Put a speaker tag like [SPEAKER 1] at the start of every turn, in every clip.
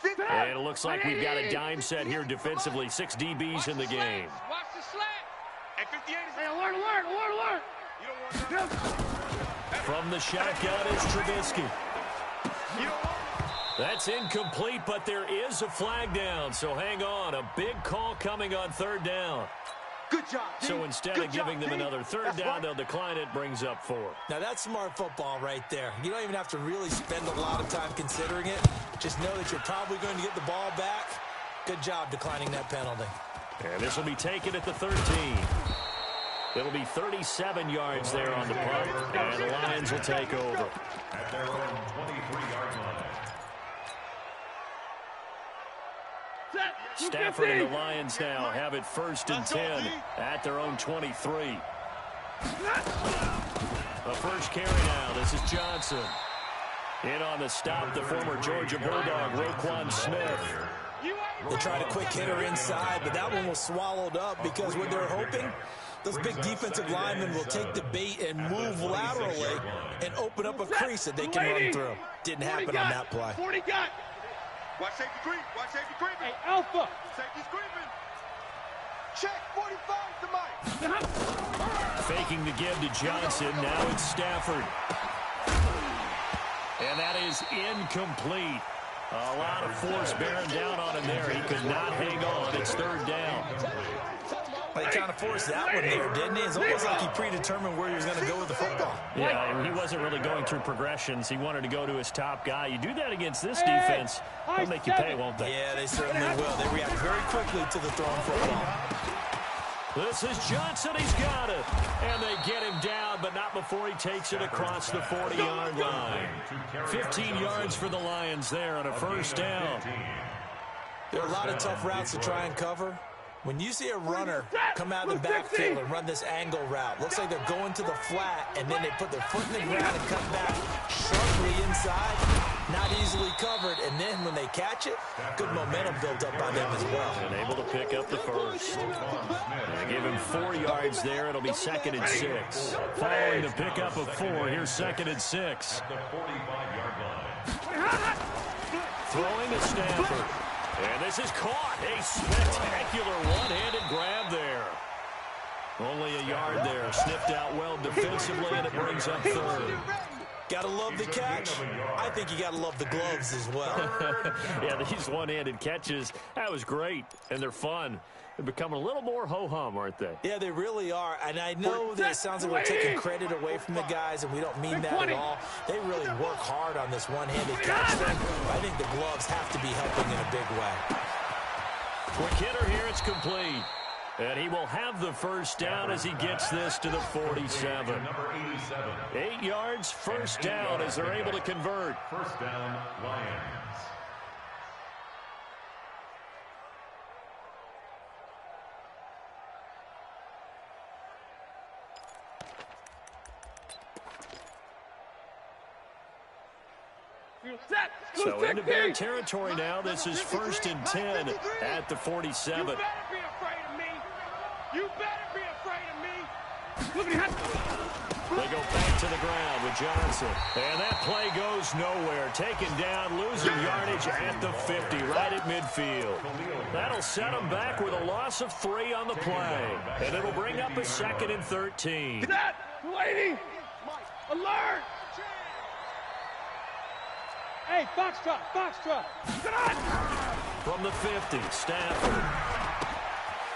[SPEAKER 1] And it looks like we've got a dime set here defensively. 6 DBs in the game.
[SPEAKER 2] Watch the slant.
[SPEAKER 3] Hey, 58 is...
[SPEAKER 2] Hey, alert.
[SPEAKER 3] You don't want that.
[SPEAKER 1] From the shotgun is Trubisky. That's incomplete, but there is a flag down. So hang on. A big call coming on 3rd down.
[SPEAKER 3] Good job, team.
[SPEAKER 1] So instead of giving them another 3rd down, they'll decline it, brings up 4.
[SPEAKER 4] Now, that's smart football right there. You don't even have to really spend a lot of time considering it. Just know that you're probably going to get the ball back. Good job declining that penalty.
[SPEAKER 1] And this will be taken at the 13. It'll be 37 yards there on the punt, and the Lions will take over.
[SPEAKER 5] At their own 23-yard line.
[SPEAKER 1] Stafford and the Lions now have it 1st and 10 at their own 23. A first carry now. This is Johnson. In on the stop, the former Georgia Bulldog, Roquan Smith.
[SPEAKER 4] They tried a quick hitter inside, but that one was swallowed up because what they're hoping, those big defensive linemen will take the bait and move laterally and open up a crease that they can run through. Didn't happen on that play.
[SPEAKER 2] 40 got.
[SPEAKER 3] Watch safety creep. Watch safety creeping.
[SPEAKER 2] Hey, Alpha.
[SPEAKER 3] Safety's creeping. Check 45 to Mike.
[SPEAKER 1] Faking the give to Johnson. Now it's Stafford. And that is incomplete. A lot of force bearing down on him there. He could not hang on. It's 3rd down.
[SPEAKER 4] Well, he kind of forced that one there, didn't he? It's almost like he predetermined where he was going to go with the football.
[SPEAKER 1] Yeah, he wasn't really going through progressions. He wanted to go to his top guy. You do that against this defense, they'll make you pay, won't they?
[SPEAKER 4] Yeah, they certainly will. They react very quickly to the thrown football.
[SPEAKER 1] This is Johnson. He's got it. And they get him down, but not before he takes it across the 40-yard line. 15 yards for the Lions there on a 1st down.
[SPEAKER 4] There are a lot of tough routes to try and cover. When you see a runner come out of the backfield and run this angle route, looks like they're going to the flat, and then they put their foot in the ground and come back sharply inside, not easily covered, and then when they catch it, good momentum built up by them as well.
[SPEAKER 1] And able to pick up the first. They give him 4 yards there. It'll be 2nd and 6. Following the pickup of 4, here's 2nd and 6.
[SPEAKER 5] At the 45-yard line.
[SPEAKER 1] Throwing to Stafford. And this is caught. A spectacular one-handed grab there. Only a yard there. Sniffed out well defensively, and it brings up 3rd.
[SPEAKER 4] Gotta love the catch. I think you gotta love the gloves as well.
[SPEAKER 1] Yeah, these one-handed catches, that was great, and they're fun. They're becoming a little more ho-hum, aren't they?
[SPEAKER 4] Yeah, they really are. And I know that it sounds like we're taking credit away from the guys, and we don't mean that at all. They really work hard on this one-handed catch thing. I think the gloves have to be helping in a big way.
[SPEAKER 1] Quick hitter here, it's complete. And he will have the 1st down as he gets this to the 47.
[SPEAKER 5] Number 87.
[SPEAKER 1] 8 yards, 1st down as they're able to convert.
[SPEAKER 5] 1st down, Lions.
[SPEAKER 1] So into their territory now. This is 1st and 10 at the 47.
[SPEAKER 2] You better be afraid of me. You better be afraid of me.
[SPEAKER 1] They go back to the ground with Johnson. And that play goes nowhere. Taken down, losing yardage at the 50, right at midfield. That'll set them back with a loss of 3 on the play. And it'll bring up a 2nd and 13.
[SPEAKER 2] Set, waiting, alert. Hey, Foxtrot. Come on.
[SPEAKER 1] From the 50, Stafford.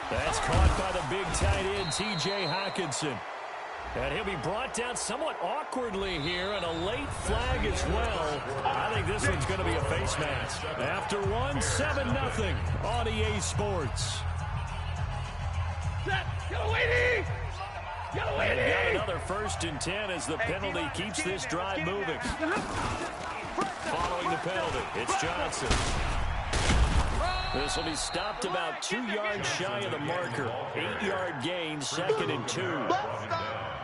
[SPEAKER 1] That's caught by the big tight end, T.J. Hockenson. And he'll be brought down somewhat awkwardly here, and a late flag as well. I think this one's going to be a face mask. After one, 7-0 on EA Sports.
[SPEAKER 2] Set, get away,
[SPEAKER 1] And got another 1st and 10 as the penalty keeps this drive moving. Following the penalty, it's Johnson. This will be stopped about 2 yards shy of the marker. 8-yard gain, 2nd and 2.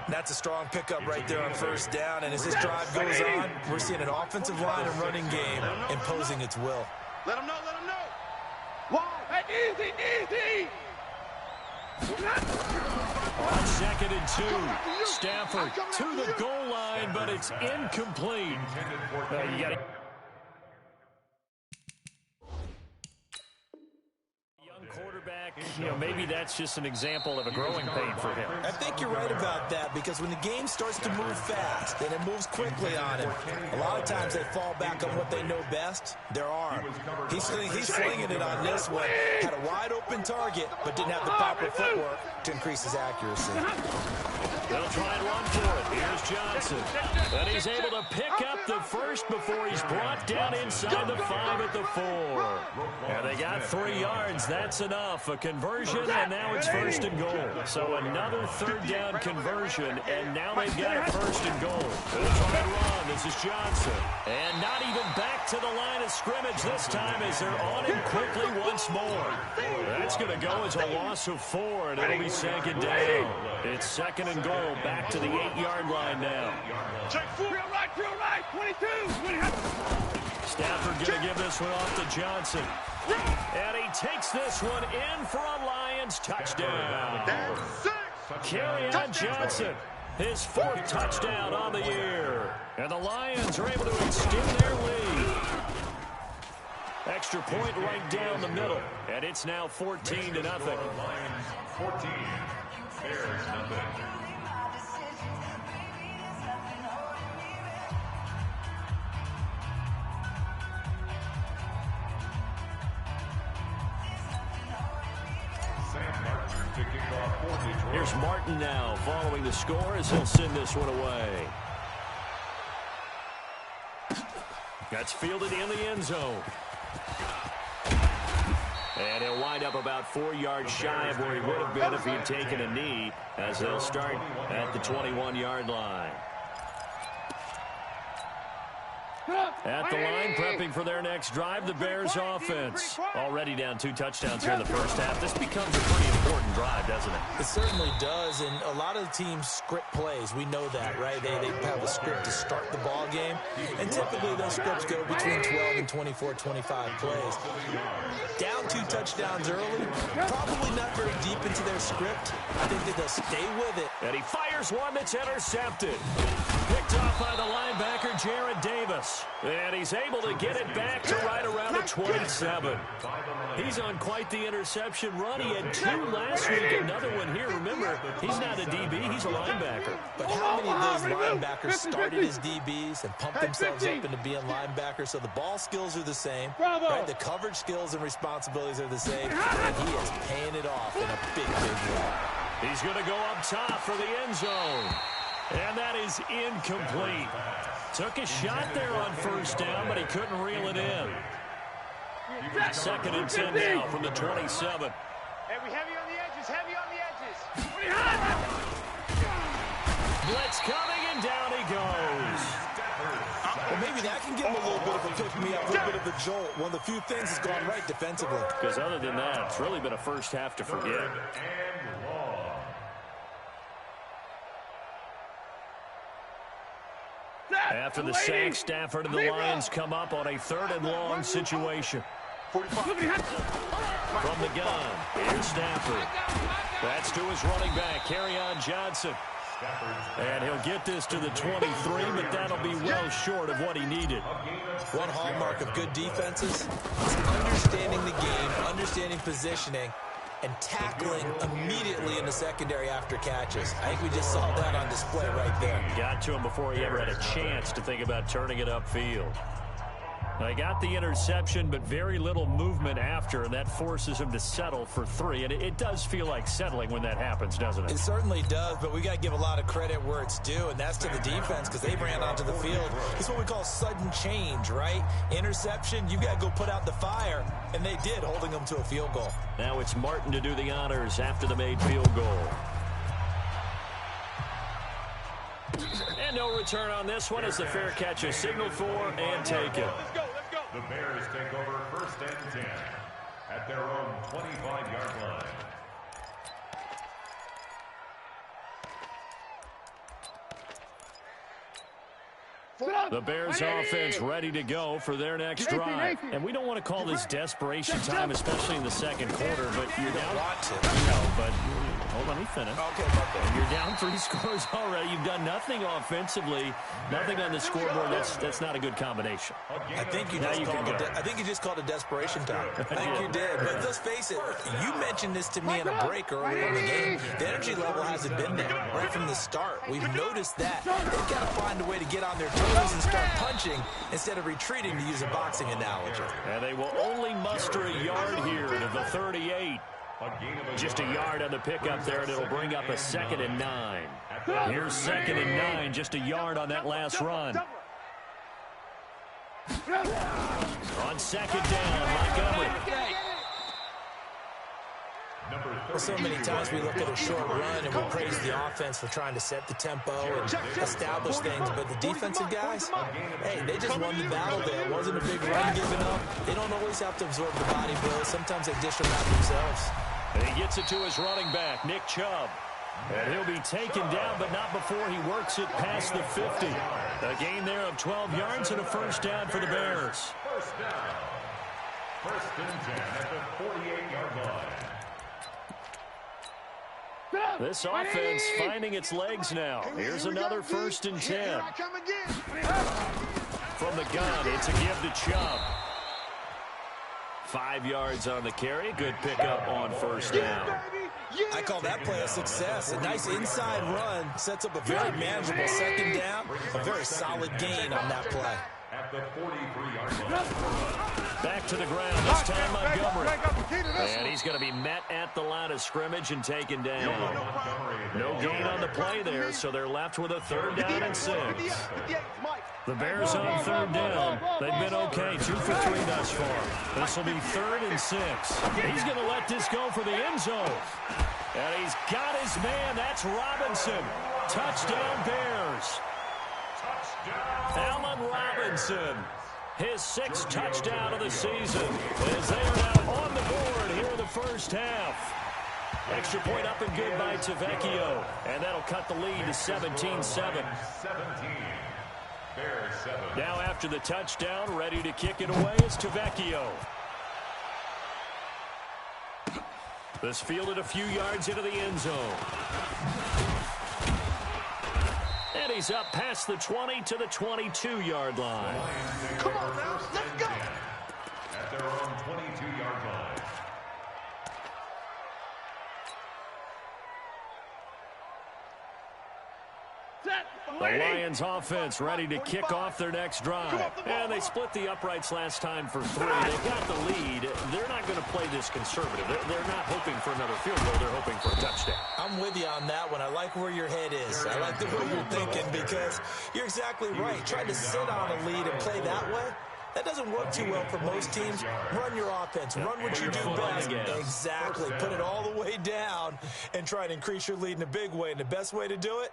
[SPEAKER 4] That's a strong pickup right there on 1st down, and as this drive goes on, we're seeing an offensive line and running game imposing its will.
[SPEAKER 3] Let him know.
[SPEAKER 2] Wow. Hey, easy.
[SPEAKER 1] On 2nd and 2, Stafford to the goal line, but it's incomplete. You got maybe that's just an example of a growing pain for him.
[SPEAKER 4] I think you're right about that, because when the game starts to move fast and it moves quickly on him, a lot of times they fall back on what they know best, their arm. He's slinging it on this one. Had a wide-open target, but didn't have the proper footwork to increase his accuracy.
[SPEAKER 1] They'll try and run for it. Here's Johnson. And he's able to pick up the first before he's brought down inside the 5 at the 4. And they got 3 yards. That's enough. A conversion, and now it's 1st and goal. So another 3rd down conversion, and now they've got a 1st and goal. They'll try and run. This is Johnson. And not even back to the line of scrimmage this time as they're on him quickly once more. That's going to go as a loss of 4, and it'll be 2nd down. It's 2nd and goal. Back to the 8-yard line now.
[SPEAKER 2] Check 4. Real right, 22.
[SPEAKER 1] Stafford going to give this one off to Johnson. And he takes this one in for a Lions touchdown. Carry on Johnson. His 4th touchdown on the year. And the Lions are able to extend their lead. Extra point right down the middle. And it's now 14-0.
[SPEAKER 5] Lions 14. Bears nothing.
[SPEAKER 1] Here's Martin now following the score as he'll send this one away. That's fielded in the end zone. And he'll wind up about 4 yards shy of where he would have been if he'd taken a knee, as they'll start at the 21-yard line. At the line, prepping for their next drive, the Bears offense. Already down 2 touchdowns here in the first half. This becomes a pretty important drive, doesn't it?
[SPEAKER 4] It certainly does, and a lot of the teams script plays. We know that, right? They have a script to start the ball game, and typically those scripts go between 12 and 24, 25 plays. Down 2 touchdowns early, probably not very deep into their script. I think that they'll stay with it.
[SPEAKER 1] And he fires one that's intercepted. Picked off by the linebacker, Jared Davis. And he's able to get it back to right around the 27. He's on quite the interception run. He had 2 last week, another one here. Remember, he's not a DB, he's a linebacker.
[SPEAKER 4] But how many of those linebackers started as DBs and pumped themselves up into being linebackers? So the ball skills are the same, right? The coverage skills and responsibilities are the same, and he is paying it off in a big, big way.
[SPEAKER 1] He's going to go up top for the end zone. And that is incomplete. Took a shot there on 1st down, but he couldn't reel it in. 2nd and 10 now from the 27.
[SPEAKER 2] Heavy on the edges,
[SPEAKER 1] Blitz coming, and down he goes.
[SPEAKER 4] Well, maybe that can give him a little bit of a pick-me-up, a little bit of a jolt. One of the few things that's gone right defensively.
[SPEAKER 1] Because other than that, it's really been a first half to forget. After the sack, Stafford and the Lions come up on a 3rd and long situation. From the gun, here's Stafford. That's to his running back, Kerryon Johnson. And he'll get this to the 23, but that'll be well short of what he needed.
[SPEAKER 4] One hallmark of good defenses is understanding the game, understanding positioning, and tackling immediately in the secondary after catches. I think we just saw that on display right there.
[SPEAKER 1] Got to him before he ever had a chance to think about turning it upfield. They got the interception, but very little movement after, and that forces him to settle for 3. And it does feel like settling when that happens, doesn't it?
[SPEAKER 4] It certainly does, but we got to give a lot of credit where it's due, and that's to the defense, because they ran onto the field. It's what we call sudden change, right? Interception, you got to go put out the fire, and they did, holding them to a field goal.
[SPEAKER 1] Now it's Martin to do the honors after the made field goal. And no return on this one as the fair catch is signaled for and taken.
[SPEAKER 5] The Bears take over 1st and 10 at their own 25-yard line.
[SPEAKER 1] The Bears offense ready to go for their next drive. And we don't want to call this desperation time, especially in the second quarter, but you're down. But hold on, let me finish. Okay, you're down 3 scores already. You've done nothing offensively, nothing on the scoreboard. That's not a good combination.
[SPEAKER 4] I think you just called it desperation time. I think you did. But let's face it, you mentioned this to me in a break earlier in the game. The energy level hasn't been there right from the start. We've noticed that. They've got to find a way to get on their toes and start punching instead of retreating, to use a boxing analogy.
[SPEAKER 1] And they will only muster a yard here to the 38. Just a yard on the pickup there, and it'll bring up a 2nd and 9. Here's 2nd and 9, just a yard on that last run. On 2nd down, Montgomery.
[SPEAKER 4] So many times we look at a short run and we praise the offense for trying to set the tempo and establish things, but the defensive guys, hey, they just won the battle there. It wasn't a big run given up. They don't always have to absorb the body blows. Sometimes they dish them out themselves.
[SPEAKER 1] And he gets it to his running back, Nick Chubb. And he'll be taken down, but not before he works it past the 50. A gain there of 12 yards and a 1st down for the Bears.
[SPEAKER 5] First down. 1st and 10 at the 48-yard line.
[SPEAKER 1] This offense finding its legs now. Here's another 1st and 10. From the gun, it's a give to Chubb. 5 yards on the carry. Good pickup on 1st down.
[SPEAKER 4] I call that play a success. A nice inside run sets up a very manageable 2nd down. A very solid gain on that play.
[SPEAKER 5] At the 43-yard line.
[SPEAKER 1] Back to the ground, this time Montgomery. And he's going to be met at the line of scrimmage and taken down. No gain on the play there, so they're left with a 3rd down and 6. The Bears on 3rd down. They've been okay, 2 for 3 thus far. This will be 3rd and 6. He's going to let this go for the end zone. And he's got his man. That's Robinson. Touchdown, Bears. Allen Robinson, his 6th touchdown of the season, as they are now on the board here in the 1st half. Extra point up and good by Tavecchio, and that'll cut the lead to 17-7. Now after the touchdown, ready to kick it away is Tavecchio. This fielded a few yards into the end zone. And he's up past the 20 to the 22-yard line.
[SPEAKER 3] Come on now, let's go.
[SPEAKER 5] At their own 22-yard line.
[SPEAKER 1] The Lions offense ready to kick off their next drive. And they split the uprights last time for 3. They've got the lead. They're not going to play this conservative. They're not hoping for another field goal. They're hoping for a touchdown.
[SPEAKER 4] I'm with you on that one. I like where your head is. I like the way you're thinking because you're exactly right. Trying to sit on a lead and play that way, that doesn't work too well for most teams. Run your offense. Run what you do best. Exactly. Put it all the way down and try and increase your lead in a big way. And the best way to do it,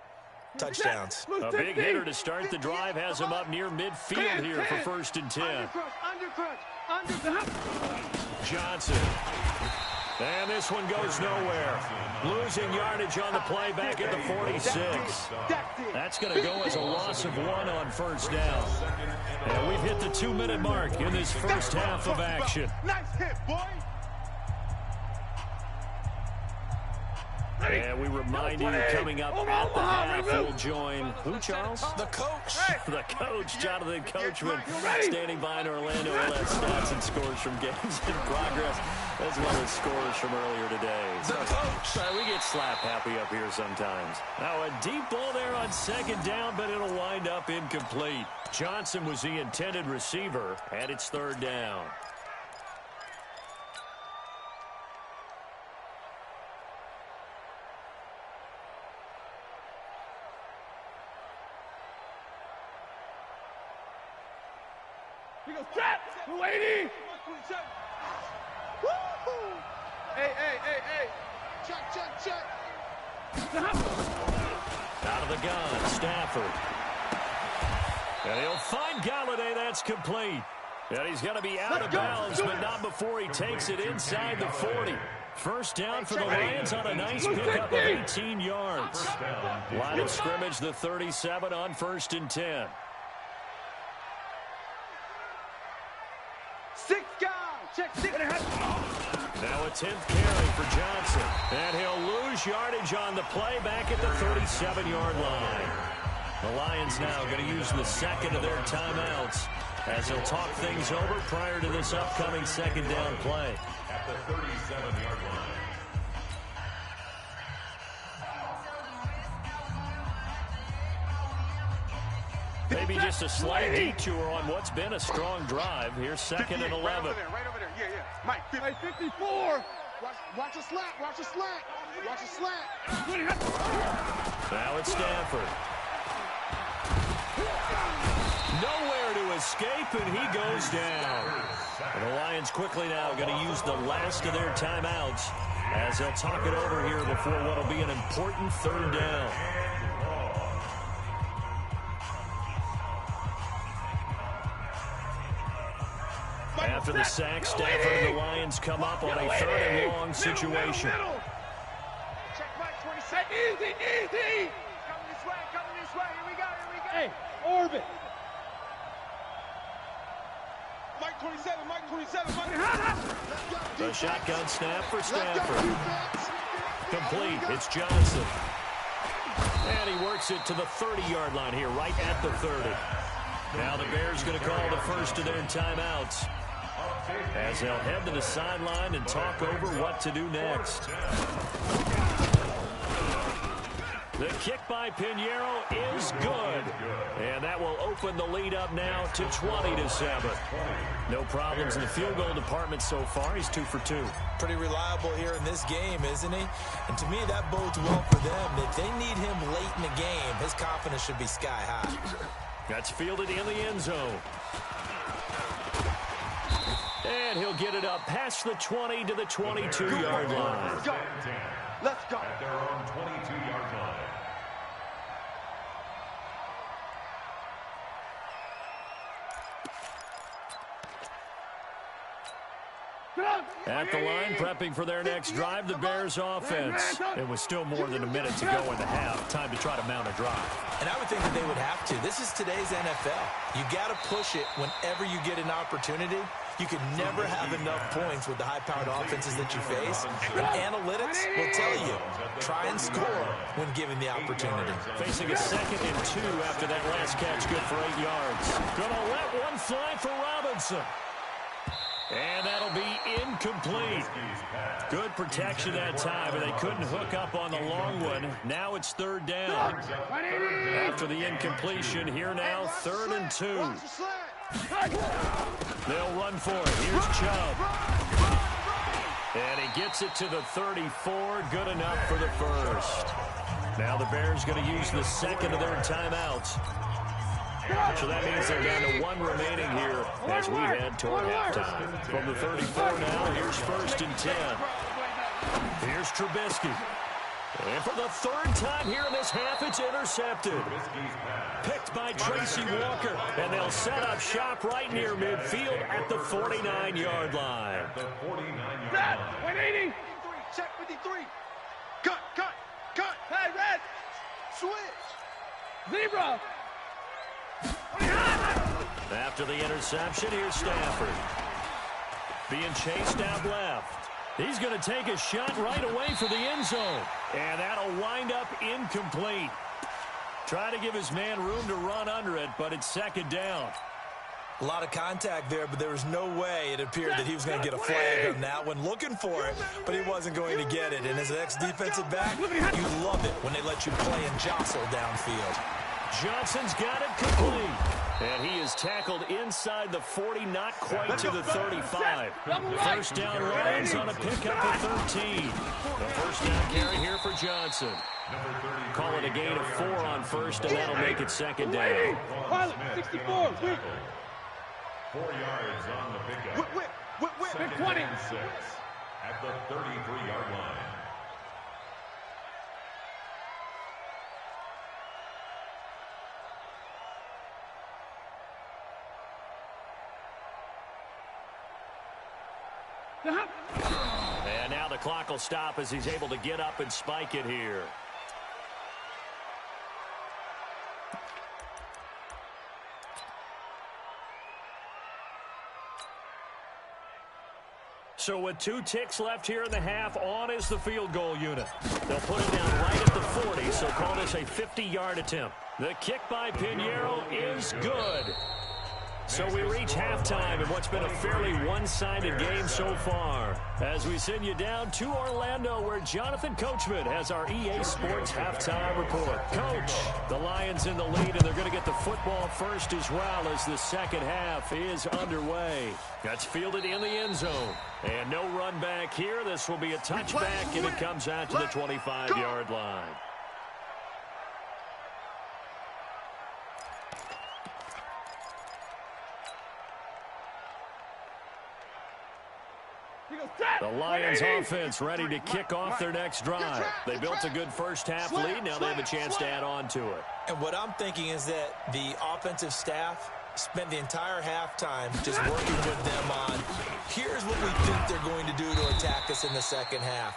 [SPEAKER 4] touchdowns.
[SPEAKER 1] A big hitter to start the drive has him up near midfield here for 1st and 10. Johnson. And this one goes nowhere. Losing yardage on the play back at the 46. That's going to go as a loss of 1 on 1st down. And we've hit the 2-minute mark in this 1st half of action.
[SPEAKER 3] Nice hit, boy.
[SPEAKER 1] And we remind you, coming up at the half, we'll join who, Charles?
[SPEAKER 4] The coach.
[SPEAKER 1] The coach, Jonathan Coachman, standing by in Orlando. We'll have stats and scores from games in progress, as well as scores from earlier today.
[SPEAKER 4] The coach.
[SPEAKER 1] We get slap happy up here sometimes. Now a deep ball there on 2nd down, but it'll wind up incomplete. Johnson was the intended receiver, and it's 3rd down.
[SPEAKER 2] He goes, trap! Lady! Hey, hey, hey, hey! Check!
[SPEAKER 1] Out of the gun, Stafford. And he'll find Galladay. That's complete. And he's going to be out of bounds, but not before he takes it inside the 40. 1st down for the Lions on a nice pickup of 18 yards. Line of scrimmage, the 37 on 1st and 10.
[SPEAKER 2] Check 6.
[SPEAKER 1] Now a 10th carry for Johnson. And he'll lose yardage on the play back at the 37-yard line. The Lions now going to use the second of their timeouts as they'll talk things over prior to this upcoming second down play.
[SPEAKER 5] At the 37-yard line.
[SPEAKER 1] Maybe just a slight detour on what's been a strong drive. Here's second and 11.
[SPEAKER 3] Right over there. Yeah. Mike, 54. Watch a slant. Watch a slant.
[SPEAKER 1] Now it's Stafford. Nowhere to escape, and he goes down. And the Lions quickly now going to use the last of their timeouts as they'll talk it over here before what will be an important third down. After the sack, Stafford and the Lions come up on a third and long situation.
[SPEAKER 2] Check Mike 27. Easy. Coming this way. Here we go. Hey, orbit.
[SPEAKER 3] Mike 27.
[SPEAKER 1] The shotgun snap for Stafford. Complete. It's Johnson. And he works it to the 30-yard line here, right at the 30. Now the Bears going to call the first of their timeouts as they'll head to the sideline and talk over what to do next. The kick by Pinheiro is good. And that will open the lead up now to 20-7. No problems in the field goal department so far. He's 2 for 2.
[SPEAKER 4] Pretty reliable here in this game, isn't he? And to me, that bodes well for them. If they need him late in the game, his confidence should be sky high.
[SPEAKER 1] That's fielded in the end zone. And he'll get it up past the 20 to the 22-yard line.
[SPEAKER 3] Let's go.
[SPEAKER 5] At their own 22-yard line.
[SPEAKER 1] At the line, prepping for their next drive, the Bears offense. It was still more than a minute to go in the half. Time to try to mount a drive.
[SPEAKER 4] And I would think that they would have to. This is today's NFL. You got to push it whenever you get an opportunity. You can never have enough points with the high-powered offenses that you face. And analytics will tell you, try and score when given the opportunity.
[SPEAKER 1] Facing a 2nd and 2 after that last catch, good for 8 yards. Gonna let one fly for Robinson. And that'll be incomplete. Good protection that time, and they couldn't hook up on the long one. Now it's third down. After the incompletion, here now, 3rd and 2. They'll run for it. Here's Chubb. And he gets it to the 34. Good enough for the first. Now the Bears going to use the second of their timeouts. So that means they're down to 1 remaining here as we head toward halftime. From the 34 now, here's 1st and 10. Here's Trubisky. And for the 3rd time here in this half, it's intercepted. Picked by Tracy Walker. And they'll set up shop right near midfield at the 49-yard line.
[SPEAKER 5] The 49-yard line.
[SPEAKER 2] 180. Check 53.
[SPEAKER 3] Cut.
[SPEAKER 2] Hey, red.
[SPEAKER 3] Switch.
[SPEAKER 2] Zebra.
[SPEAKER 1] After the interception, here's Stafford. Being chased out left. He's going to take a shot right away for the end zone. And that'll wind up incomplete. Try to give his man room to run under it, but it's 2nd down.
[SPEAKER 4] A lot of contact there, but there was no way it appeared that he was going to get a flag on that one. Looking for it, but he wasn't going to get it. And as an ex-defensive back, you love it when they let you play and jostle downfield.
[SPEAKER 1] Johnson's got it complete. And he is tackled inside the 40, not quite to the 35. First down Lions on a pickup of 13. The first down carry here for Johnson. Call it a gain of 4 on first, and that'll make it 2nd down.
[SPEAKER 2] Pilot, 64.
[SPEAKER 5] 4 yards on the pickup.
[SPEAKER 3] Whip.
[SPEAKER 2] 20.
[SPEAKER 5] And 6 at the 33-yard line.
[SPEAKER 1] And now the clock will stop as he's able to get up and spike it here. So with 2 ticks left here in the half, on is the field goal unit. They'll put it down right at the 40, so call this a 50-yard attempt. The kick by Pinheiro is good. So we reach halftime in what's been a fairly one-sided game so far. As we send you down to Orlando, where Jonathan Coachman has our EA Sports halftime report. Coach, the Lions in the lead, and they're going to get the football first as well as the second half is underway. That's fielded in the end zone. And no run back here. This will be a touchback, and it comes out to the 25-yard line. The Lions offense ready to kick off their next drive. They built a good first half lead. Now they have a chance to add on to it.
[SPEAKER 4] And what I'm thinking is that the offensive staff spent the entire halftime just working with them on, here's what we think they're going to do to attack us in the second half.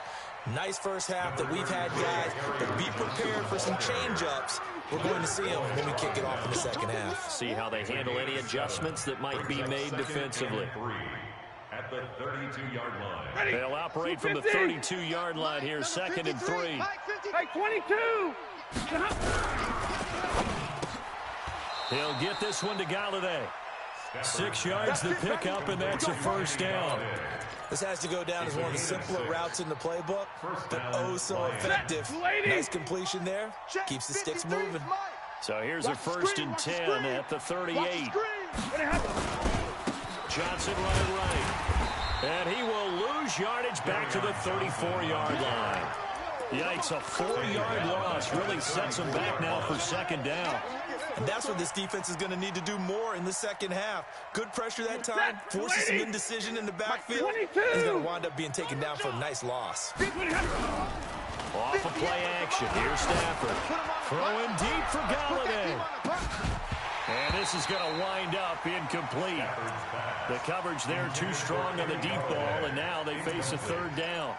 [SPEAKER 4] Nice first half that we've had, guys, but be prepared for some change-ups. We're going to see them when we kick it off in the second half.
[SPEAKER 1] See how they handle any adjustments that might be made defensively.
[SPEAKER 5] At the 32-yard line.
[SPEAKER 1] They'll operate from the 32-yard line here, 2nd and 3.
[SPEAKER 2] Hey, 22!
[SPEAKER 1] He'll get this one to Galladay. 6 yards to pick up, and that's a first down.
[SPEAKER 4] This has to go down as one of the simpler routes in the playbook, but oh so effective. Nice completion there. Keeps the sticks moving.
[SPEAKER 1] So here's a 1st and 10 at the 38. Johnson right. And he will lose yardage back to the 34-yard line. Yikes, a 4-yard loss really sets him back now for 2nd down.
[SPEAKER 4] And that's what this defense is going to need to do more in the second half. Good pressure that time, forces some indecision in the backfield. He's going to wind up being taken down for a nice loss.
[SPEAKER 1] Off of play action, here's Stafford. Throwing deep for Galladay. And this is going to wind up incomplete. The coverage there too strong on the deep ball, and now they face a 3rd down.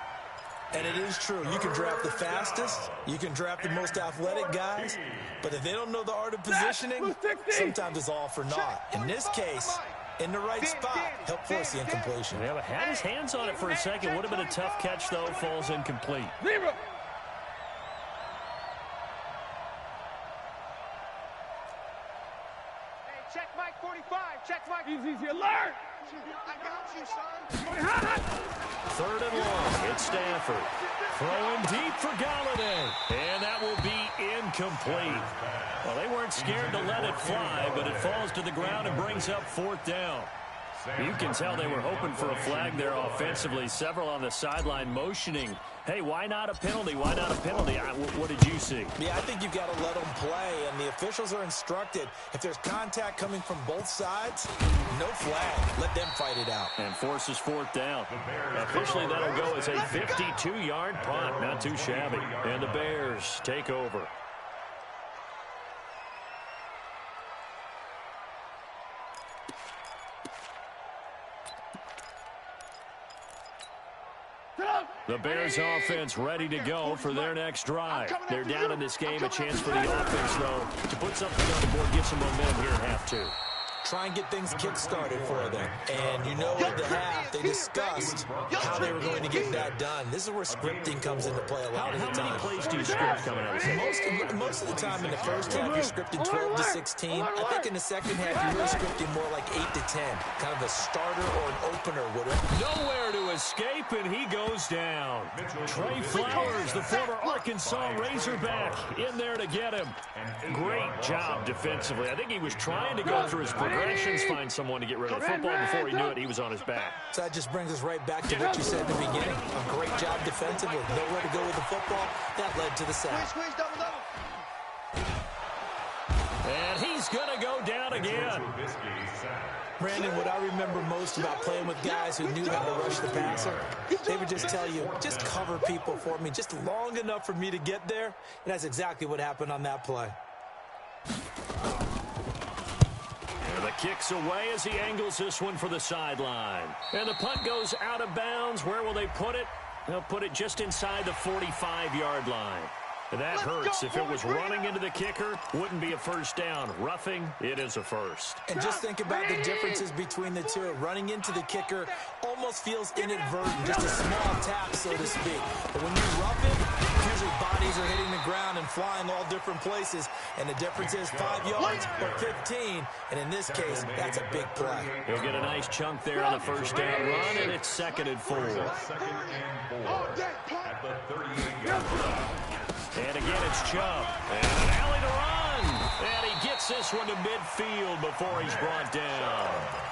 [SPEAKER 4] And it is true. You can draft the fastest. You can draft the most athletic guys. But if they don't know the art of positioning, sometimes it's all for naught. In this case, in the right spot, help force the incompletion.
[SPEAKER 1] Yeah, had his hands on it for a second. Would have been a tough catch, though. Falls incomplete.
[SPEAKER 2] Check Mike 45. Check Mike. Easy alert. I got you, son.
[SPEAKER 1] 3rd and long. It's Stafford. Throwing deep for Galladay. And that will be incomplete. Well, they weren't scared to let it fly, but it falls to the ground and brings up 4th down. You can tell they were hoping for a flag there offensively. Several on the sideline motioning. Hey, why not a penalty? Why not a penalty? What did you see?
[SPEAKER 4] Yeah, I think you've got to let them play, and the officials are instructed. If there's contact coming from both sides, no flag. Let them fight it out.
[SPEAKER 1] And forces 4th down. Officially, that'll go as a 52-yard punt. Not too shabby. And the Bears take over. The Bears offense ready to go for their next drive. They're down in this game. A chance for the offense, though, to put something on the board, get some momentum here in half 2.
[SPEAKER 4] Try and get things kick-started for them. And you know at the half, they discussed how they were going to get that done. This is where scripting comes into play a lot of the time.
[SPEAKER 1] How many plays do you script coming out of this?
[SPEAKER 4] Most of the time in the first half, you're scripting 12 to 16. I think in the second half, you're really scripting more like 8 to 10. Kind of a starter or an opener would have.
[SPEAKER 1] Nowhere to escape, and he goes down. Trey Flowers, the former Arkansas Razorback, in there to get him. Great job defensively. I think he was trying to go through his progressions, find someone to get rid of the football. Before he knew it, he was on his back.
[SPEAKER 4] So that just brings us right back to what you said in the beginning. A great job defensively. Nowhere to go with the football. That led to the sack.
[SPEAKER 2] Squeeze, double.
[SPEAKER 1] And he's going to go down again.
[SPEAKER 4] Brandon, what I remember most about playing with guys who knew how to rush the passer, they would just tell you, just cover people for me, just long enough for me to get there. And that's exactly what happened on that play.
[SPEAKER 1] And the kick's away as he angles this one for the sideline. And the punt goes out of bounds. Where will they put it? They'll put it just inside the 45-yard line. That hurts. If it was running into the kicker, wouldn't be a first down. Roughing, it is a first.
[SPEAKER 4] And just think about the differences between the two. Running into the kicker almost feels inadvertent, just a small tap, so to speak. But when you rough it, usually bodies are hitting the ground and flying all different places. And the difference is 5 yards or 15. And in this case, that's a big play.
[SPEAKER 1] He'll get a nice chunk there on the first down run, and it's 2nd and 4.
[SPEAKER 5] 2nd and 4 at the 38-yard line.
[SPEAKER 1] And again, it's Chubb. And an alley to run. And he gets this one to midfield before he's brought down.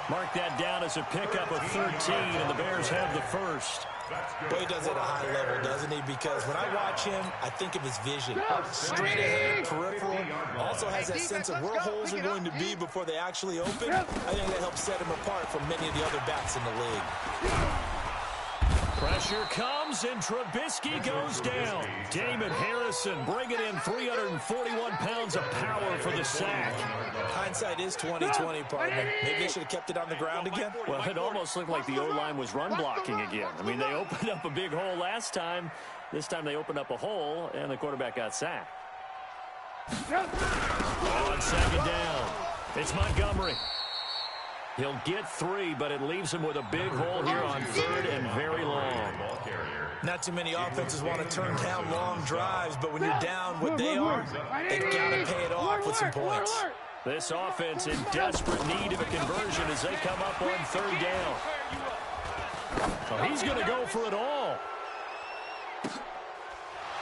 [SPEAKER 1] Mark that down as a pickup of 13, and the Bears have the first.
[SPEAKER 4] Boy, he does it at a high level, doesn't he? Because when I watch him, I think of his vision. Straight ahead, peripheral. Also has that sense of where holes are going to be before they actually open. I think that helps set him apart from many of the other backs in the league.
[SPEAKER 1] Pressure comes, and Trubisky goes down. Damon Harrison bringing in 341 pounds of power for the sack.
[SPEAKER 4] Hindsight is 20/20, partner. Maybe they should have kept it on the ground again.
[SPEAKER 1] Well, it almost looked like the O-line was run blocking again. I mean, they opened up a big hole last time. This time they opened up a hole, and the quarterback got sacked. On 2nd down, it's Montgomery. He'll get 3, but it leaves him with a big hole here on 3rd and very long.
[SPEAKER 4] Not too many offenses want to turn down long drives, but when you're down what they are, they've got to pay it off with some points.
[SPEAKER 1] This offense in desperate need of a conversion as they come up on 3rd down. So he's going to go for it all.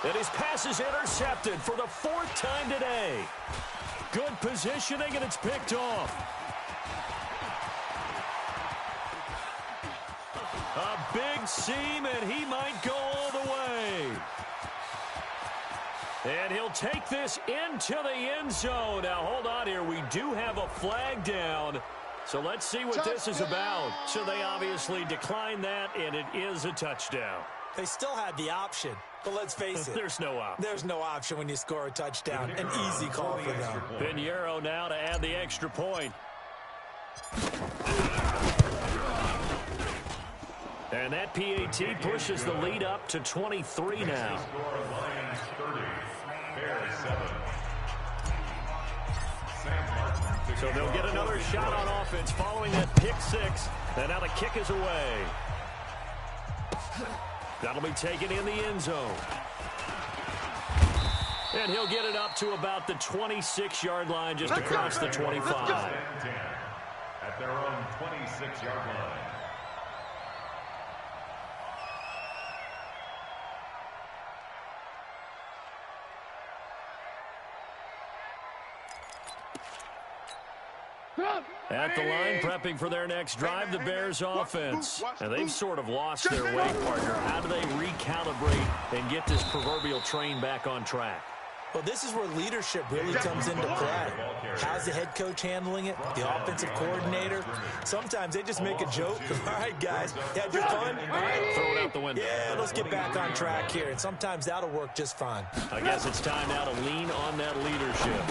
[SPEAKER 1] And his pass is intercepted for the 4th time today. Good positioning, and it's picked off. A big seam, and he might go all the way. And he'll take this into the end zone. Now, hold on here. We do have a flag down. So let's see what this is about. So they obviously declined that, and it is a touchdown.
[SPEAKER 4] They still had the option, but let's face it.
[SPEAKER 1] There's no option.
[SPEAKER 4] There's no option when you score a touchdown. An easy call for them.
[SPEAKER 1] Pinheiro now to add the extra point. And that PAT pushes the lead up to 23 now. So they'll get another shot on offense following that pick 6. And now the kick is away. That'll be taken in the end zone. And he'll get it up to about the 26-yard line, just across the 25.
[SPEAKER 5] At their own 26-yard line.
[SPEAKER 1] At the line, prepping for their next drive, the Bears offense. And they've sort of lost their way, partner. How do they recalibrate and get this proverbial train back on track?
[SPEAKER 4] Well, this is where leadership really comes into play. How's the head coach handling it? The offensive coordinator? Sometimes they just make a joke. All right, guys, you had your fun? All right,
[SPEAKER 1] throw it out the window.
[SPEAKER 4] Yeah, let's get back on track here. And sometimes that'll work just fine.
[SPEAKER 1] I guess it's time now to lean on that leadership.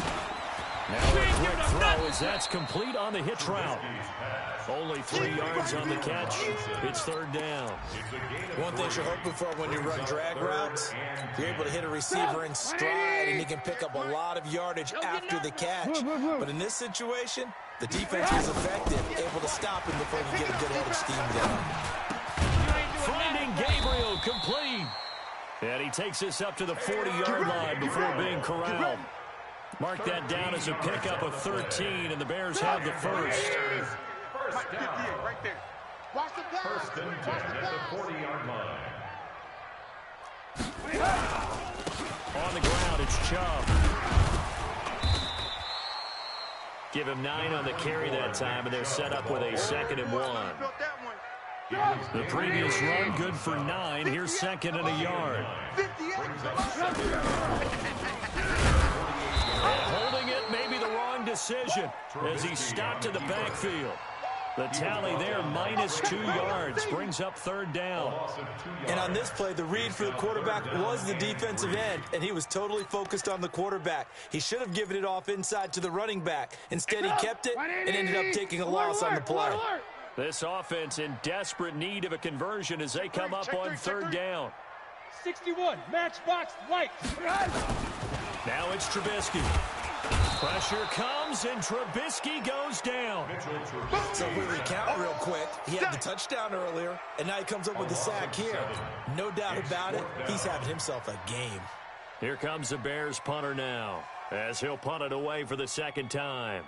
[SPEAKER 1] Now a quick throw as that's complete on the hitch route. Only 3 yards on the catch. It's 3rd down.
[SPEAKER 4] One thing you're hoping for when you run drag routes, you're able to hit a receiver in stride, and he can pick up a lot of yardage after the catch. But in this situation, the defense was effective, able to stop him before he could get a good head of steam down.
[SPEAKER 1] Finding Gabriel complete. And he takes this up to the 40-yard line before being corralled. Mark that down as a pickup of 13, and the Bears have the first.
[SPEAKER 5] First down.
[SPEAKER 3] Right there. Watch the pass.
[SPEAKER 5] 1st and 10 at the 40-yard line.
[SPEAKER 1] On the ground, it's Chubb. Give him 9 on the carry that time, and they're set up with a 2nd and 1. The previous run, good for 9. Here's 2nd and a yard. Holding it may be the wrong decision as he stopped in the backfield. The tally there, -2 yards, brings up 3rd down.
[SPEAKER 4] And on this play, the read for the quarterback was the defensive end, and he was totally focused on the quarterback. He should have given it off inside to the running back. Instead, he kept it and ended up taking a loss on the play.
[SPEAKER 1] This offense in desperate need of a conversion as they come up on 3rd down.
[SPEAKER 2] 61, matchbox light.
[SPEAKER 1] Now it's Trubisky. Pressure comes, and Trubisky goes down.
[SPEAKER 4] So if we recount real quick, he had the touchdown earlier, and now he comes up with the sack here. No doubt about it, he's having himself a game.
[SPEAKER 1] Here comes the Bears punter now, as he'll punt it away for the second time.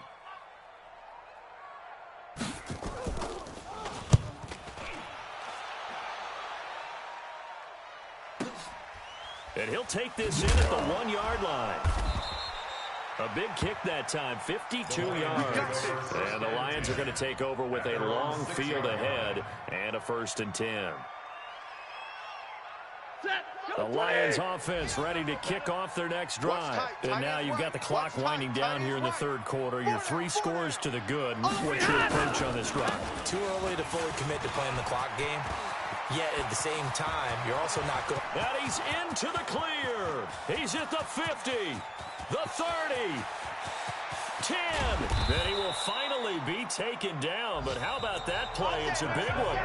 [SPEAKER 1] And he'll take this in at the 1-yard line. A big kick that time, 52 yards. And the Lions are going to take over with a long field ahead and a 1st and 10. The Lions offense ready to kick off their next drive. And now you've got the clock winding down here in the 3rd quarter. You're 3 scores to the good. What's your approach on this drive?
[SPEAKER 4] Too early to fully commit to playing the clock game. Yet at the same time, you're also not going.
[SPEAKER 1] And he's into the clear. He's at the 50, the 30, 10. Then he will finally be taken down. But how about that play? It's a big one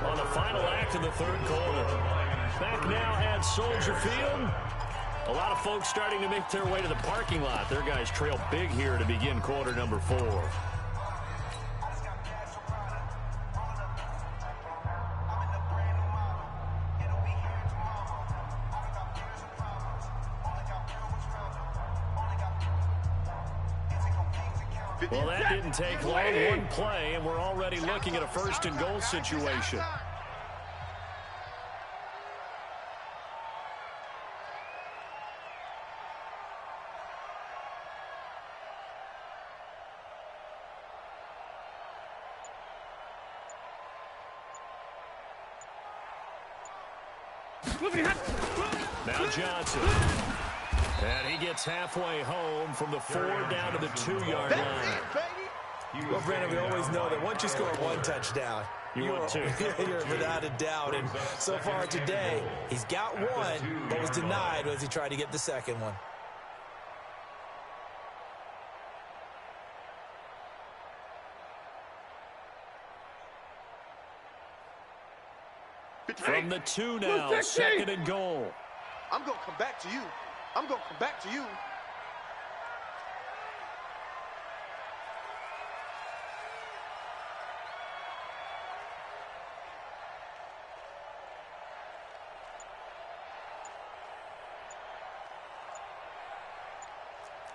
[SPEAKER 1] on the final act of the 3rd quarter. Back now at Soldier Field. A lot of folks starting to make their way to the parking lot. Their guys trail big here to begin quarter number 4. Well, that didn't take long. One play, and we're already looking at a 1st and goal situation. Now Johnson. And he gets halfway home from the 4 down to the 2-yard line.
[SPEAKER 4] Well, Brandon, we always know that once you score 1 touchdown,
[SPEAKER 1] you're
[SPEAKER 4] without a doubt. And so far today, he's got 1, but was denied as he tried to get the 2nd one.
[SPEAKER 1] From the 2 now, 2nd and goal.
[SPEAKER 3] I'm going to come back to you. I'm going to come back to you.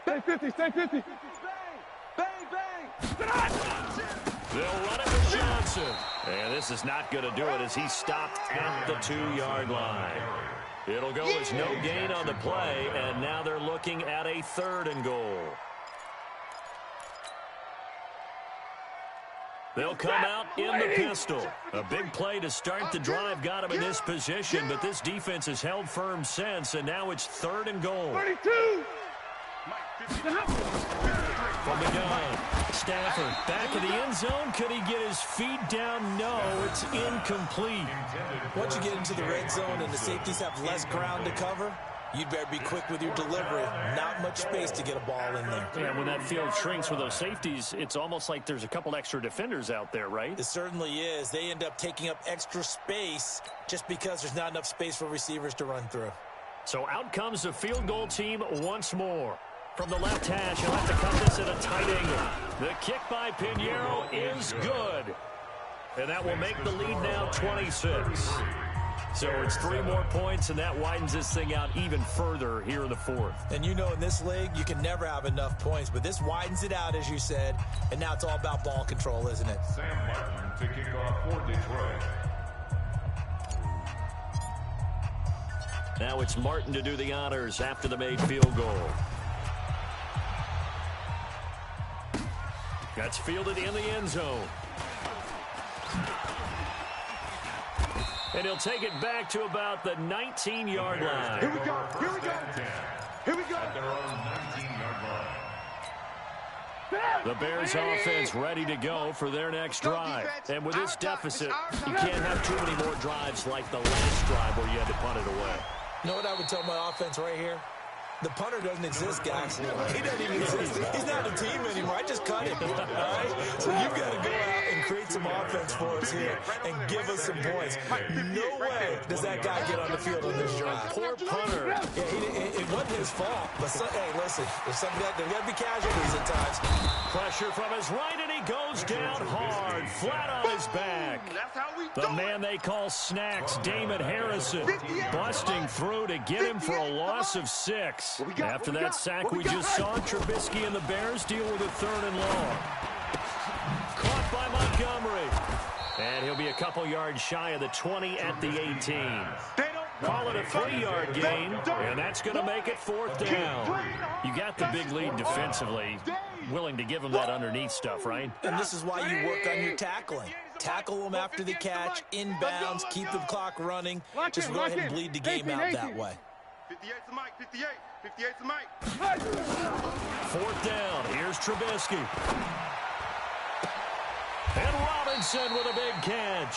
[SPEAKER 2] Stay 50, stay 50. Bang, bang, bang.
[SPEAKER 1] They'll run it with Johnson. And this is not going to do it as he's stopped at the 2-yard line. It'll go as no gain on the play, and now they're looking at a 3rd and goal. They'll come out in the pistol. A big play to start the drive got him in this position, but this defense has held firm since, and now it's 3rd and goal.
[SPEAKER 2] 32.
[SPEAKER 1] From the gun, Stafford back in the end zone. Could he get his feet down? No, it's incomplete.
[SPEAKER 4] Once you get into the red zone and the safeties have less ground to cover, you'd better be quick with your delivery. Not much space to get a ball in there.
[SPEAKER 1] Yeah, when that field shrinks with those safeties, it's almost like there's a couple extra defenders out there, right?
[SPEAKER 4] It certainly is. They end up taking up extra space just because there's not enough space for receivers to run through.
[SPEAKER 1] So out comes the field goal team once more. From the left hash, he'll have to cut this at a tight angle. The kick by Pinheiro is good. And that will make the lead now 26. So it's 3 more points, and that widens this thing out even further here in the 4th.
[SPEAKER 4] And you know in this league, you can never have enough points, but this widens it out, as you said, and now it's all about ball control, isn't it?
[SPEAKER 5] Sam Martin to kick off for Detroit.
[SPEAKER 1] Now it's Martin to do the honors after the made field goal. That's fielded in the end zone. And he'll take it back to about the 19-yard line.
[SPEAKER 3] Here we go. Here we go. Here we go.
[SPEAKER 5] At their own 19-yard line.
[SPEAKER 1] The Bears offense ready to go for their next drive. And with this deficit, you can't have too many more drives like the last drive where you had to punt it away.
[SPEAKER 4] You know what I would tell my offense right here? The punter doesn't exist, guys. He doesn't even exist. He's not a team anymore. I just cut him. All right? So you've got to go out and create some offense for us here and give us some points. No way does that guy get on the field on this drive.
[SPEAKER 1] Poor punter.
[SPEAKER 4] Yeah, it wasn't his fault. But, hey, listen, there's got to be casualties at times.
[SPEAKER 1] Pressure from his right, and he goes down hard, flat on his back. The man they call Snacks, Damon Harrison, busting through to get him for a loss of 6. After that sack we just saw, Trubisky and the Bears deal with a 3rd and long. Caught by Montgomery. And he'll be a couple yards shy of the 20 at the 18. Call it a 3-yard gain, and that's going to make it 4th down. You got the big lead defensively. Willing to give him that underneath stuff, right?
[SPEAKER 4] And this is why you work on your tackling. Tackle them after the catch, inbounds, keep the clock running. Just go ahead and bleed the game out that way.
[SPEAKER 3] 58's the mic, 58. 58's the mic.
[SPEAKER 1] 4th down. Here's Trubisky. And Robinson with a big catch.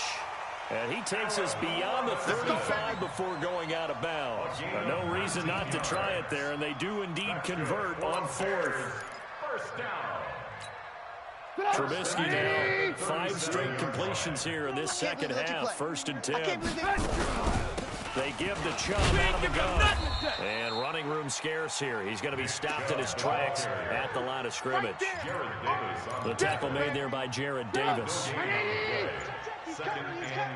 [SPEAKER 1] And he takes us beyond the 35 before going out of bounds. No reason not to try it there, and they do indeed convert on 4th.
[SPEAKER 5] First down.
[SPEAKER 1] Trubisky now, 5 straight completions here in this second half. 1st and 10. They give the Chubb out of the gun. And running room scarce here. He's going to be stopped in his tracks at the line of scrimmage. The tackle made there by Jared Davis.
[SPEAKER 5] 2nd and 10.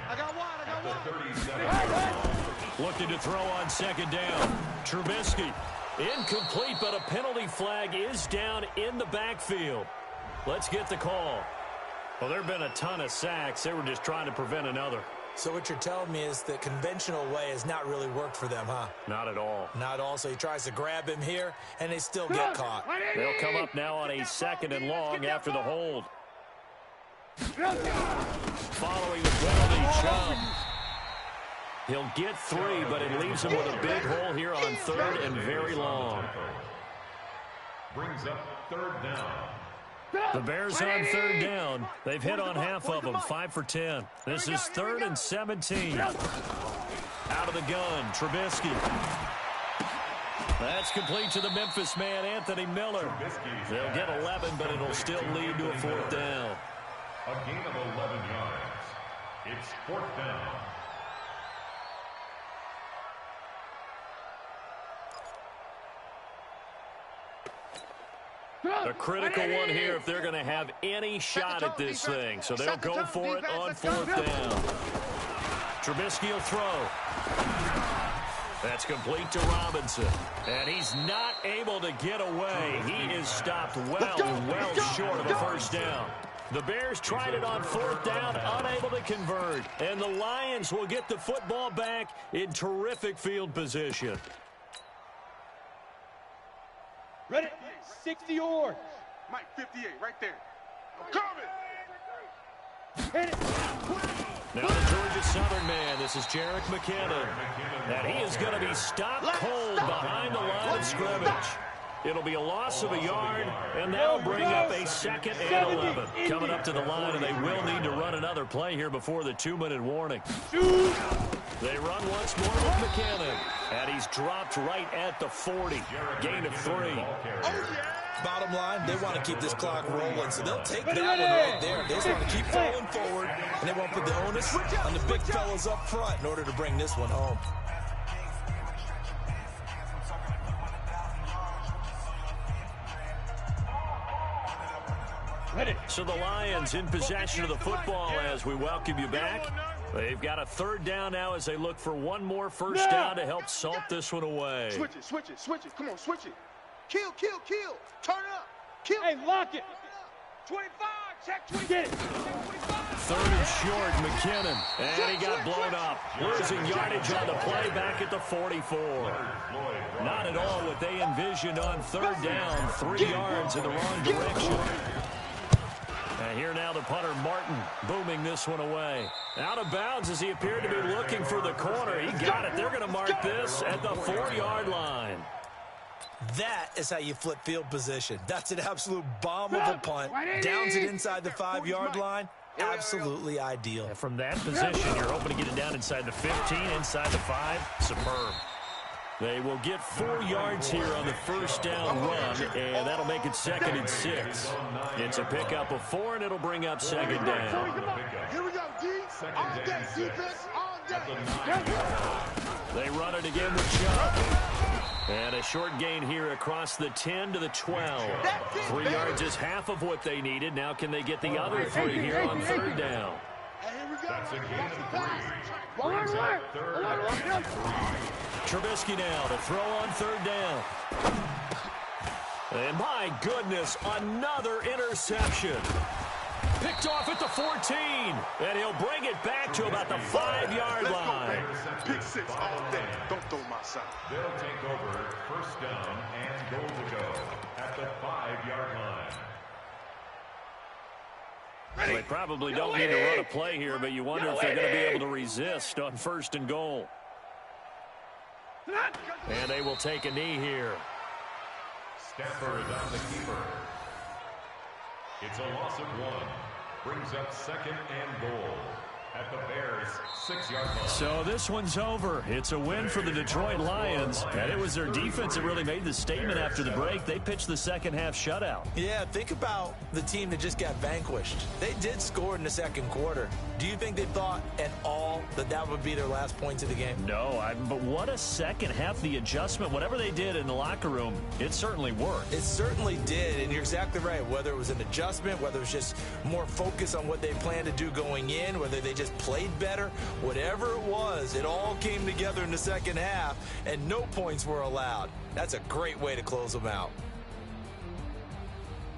[SPEAKER 2] I got one.
[SPEAKER 5] At the 37.
[SPEAKER 1] Looking to throw on 2nd down. Trubisky. Incomplete, but a penalty flag is down in the backfield. Let's get the call. Well, there have been a ton of sacks. They were just trying to prevent another.
[SPEAKER 4] So what you're telling me is the conventional way has not really worked for them, huh?
[SPEAKER 1] Not at all.
[SPEAKER 4] Not all. So he tries to grab him here, and they still get caught.
[SPEAKER 1] They'll come up now on a 2nd and long after the hold. Following the penalty, Chubb. He'll get 3, but it leaves him with a big hole here on 3rd and very long.
[SPEAKER 5] Brings up 3rd down.
[SPEAKER 1] The Bears on 3rd down. They've hit on half of them, 5 for 10. This is 3rd and 17. Out of the gun, Trubisky. That's complete to the Memphis man, Anthony Miller. They'll get 11, but it'll still lead to a 4th down.
[SPEAKER 5] A gain of 11 yards. It's 4th down.
[SPEAKER 1] A critical one here if they're going to have any shot at this thing. So they'll go for it on 4th down. Trubisky will throw. That's complete to Robinson. And he's not able to get away. He is stopped well short of a 1st down. The Bears tried it on 4th down, unable to convert. And the Lions will get the football back in terrific field position.
[SPEAKER 2] Ready? 60 yards.
[SPEAKER 3] Mike, 58, right there. I'm coming.
[SPEAKER 2] Hit it.
[SPEAKER 1] Now the Georgia Southern man, this is Jerick McKinnon. And he is going to be stopped cold behind the line of scrimmage. It'll be a loss of a yard, and that'll bring up a 2nd and 11. Coming up to the line, and they will need to run another play here before the 2-minute warning. They run once more with McKinnon, and he's dropped right at the 40. Gain of 3.
[SPEAKER 4] Bottom line, they want to keep this clock rolling, so they'll take that one right there. They just want to keep falling forward, and they won't put the onus on the big fellas up front in order to bring this one home.
[SPEAKER 1] So the Lions in possession of the football as we welcome you back. They've got a 3rd down now as they look for one more 1st down to help salt this one away.
[SPEAKER 3] Switch it. Come on, switch it. Kill. Turn it up. Kill.
[SPEAKER 2] Hey, lock it. 25. Check 20. Get it.
[SPEAKER 1] 3rd and short, McKinnon. And he got blown up. Losing yardage on the play back at the 44. Not at all what they envisioned on 3rd down. 3 yards in the wrong direction. And here now the punter, Martin, booming this one away. Out of bounds as he appeared to be looking for the corner. He got it. They're going to mark this at the 4-yard line.
[SPEAKER 4] That is how you flip field position. That's an absolute bomb of a punt. Downs it inside the 5-yard line. Absolutely ideal.
[SPEAKER 1] And from that position, you're hoping to get it down inside the 15, inside the 5. Superb. They will get 4 yards here on the first down run, and that'll make it 2nd and 6. It's a pickup of 4, and it'll bring up 2nd down.
[SPEAKER 3] Here we go, D. All day, defense, all day.
[SPEAKER 1] They run it again with Chubb. And a short gain here across the 10 to the 12. 3 yards is half of what they needed. Now can they get the other 3 here on 3rd down?
[SPEAKER 5] That's a gain of 3.
[SPEAKER 1] Trubisky now to throw on 3rd down. And my goodness, another interception. Picked off at the 14. And he'll bring it back to about the 5-yard line.
[SPEAKER 3] Pick 6 all day. Don't throw my side.
[SPEAKER 5] They'll take over 1st down and goal to go at the 5-yard line.
[SPEAKER 1] They probably don't need to run a play here, but you wonder if they're going to be able to resist on 1st and goal. And they will take a knee here.
[SPEAKER 5] Stafford on the keeper. It's a loss of 1. Brings up 2nd and goal at the Bears' 6-yard line.
[SPEAKER 1] So this one's over. It's a win for the Detroit Lions, and it was their defense that really made the statement after the break. They pitched the second-half shutout.
[SPEAKER 4] Yeah, think about the team that just got vanquished. They did score in the 2nd quarter. Do you think they thought at all that that would be their last points of the game?
[SPEAKER 1] No, but what a second half. The adjustment, whatever they did in the locker room, it certainly worked.
[SPEAKER 4] It certainly did, and you're exactly right. Whether it was an adjustment, whether it was just more focus on what they planned to do going in, whether they just played better, whatever it was, it all came together in the 2nd half, and no points were allowed. That's a great way to close them out.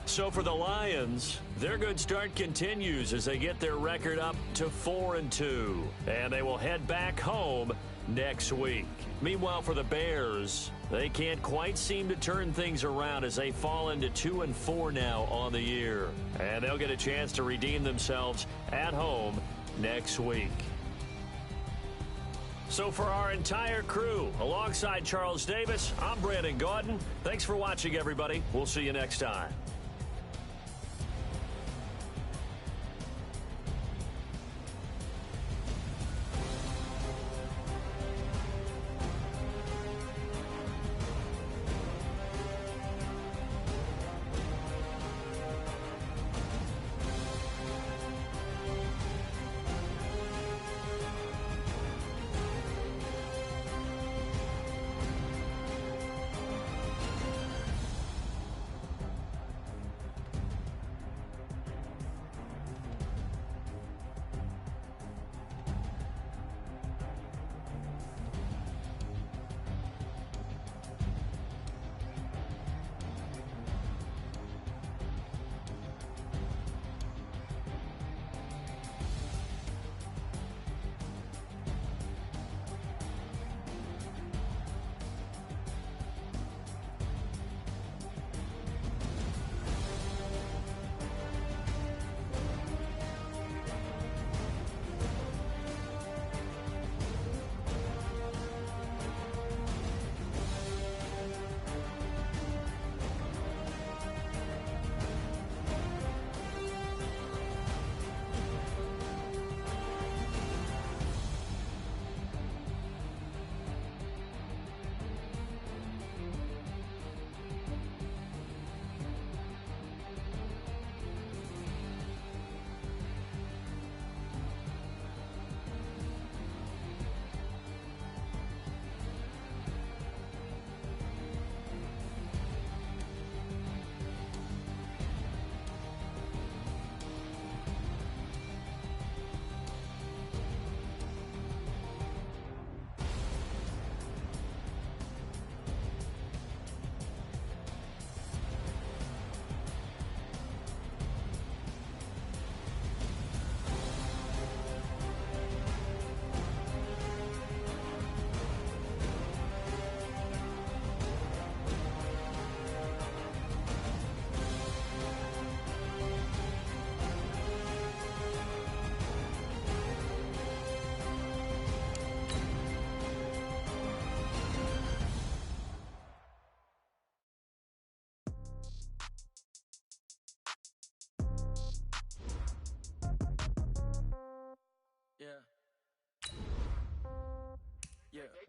[SPEAKER 1] So for the Lions, their good start continues as they get their record up to 4-2. And they will head back home next week. Meanwhile, for the Bears, they can't quite seem to turn things around as they fall into 2-4 now on the year. And they'll get a chance to redeem themselves at home next week. So for our entire crew, alongside Charles Davis, I'm Brandon Gaudin. Thanks for watching, everybody. We'll see you next time.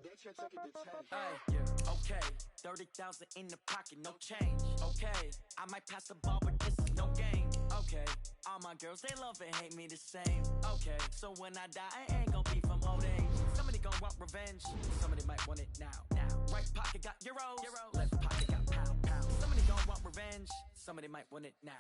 [SPEAKER 6] Hey, okay, 30,000 in the pocket, no change. Okay, I might pass the ball, but this is no game. Okay, all my girls, they love and hate me the same. Okay, so when I die, I ain't gonna be from old age. Somebody gon' want revenge, somebody might want it now. Right pocket got euros, left pocket got pound. Somebody gon' want revenge, somebody might want it now.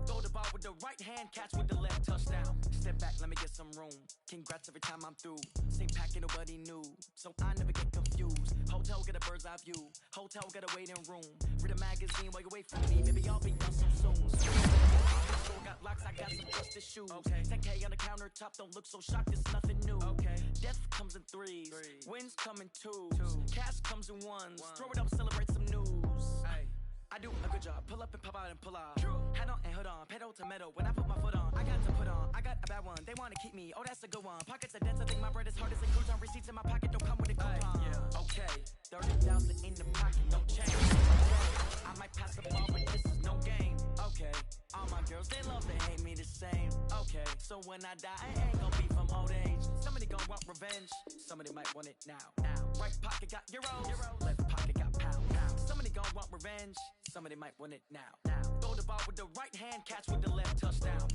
[SPEAKER 6] Throw the ball with the right hand, catch with the left, touchdown. Step back, let me get some room. Congrats every time I'm through. Same packet, nobody knew, so I never get confused. Hotel get a bird's eye view, hotel get a waiting room. Read a magazine while you wait for me, maybe I'll be done so soon. Store got locks, I got some justice shoes. Okay. 10K on the countertop, don't look so shocked, it's nothing new. Okay. Death comes in threes, wins come in twos. Cash comes in ones, throw it up, celebrate some news. Ay. I do a good job, pull up and pop out and pull out. Head on and hood on, pedal to metal. When I put my foot on, I got to put on. I got a bad one, they wanna keep me, oh that's a good one. Pockets are dense, I think my bread is hard as a crouton. Receipts in my pocket don't come with a coupon. Okay, 30,000 in the pocket, no change. Okay, I might pass the ball, but this is no game. Okay, all my girls, they love and hate me the same. Okay, so when I die, I ain't gonna be from old age. Somebody gon' want revenge, somebody might want it now. Right pocket got euros, left pocket got pound. Somebody gon' want revenge, somebody might want it now. Throw the ball with the right hand, catch with the left, touchdown.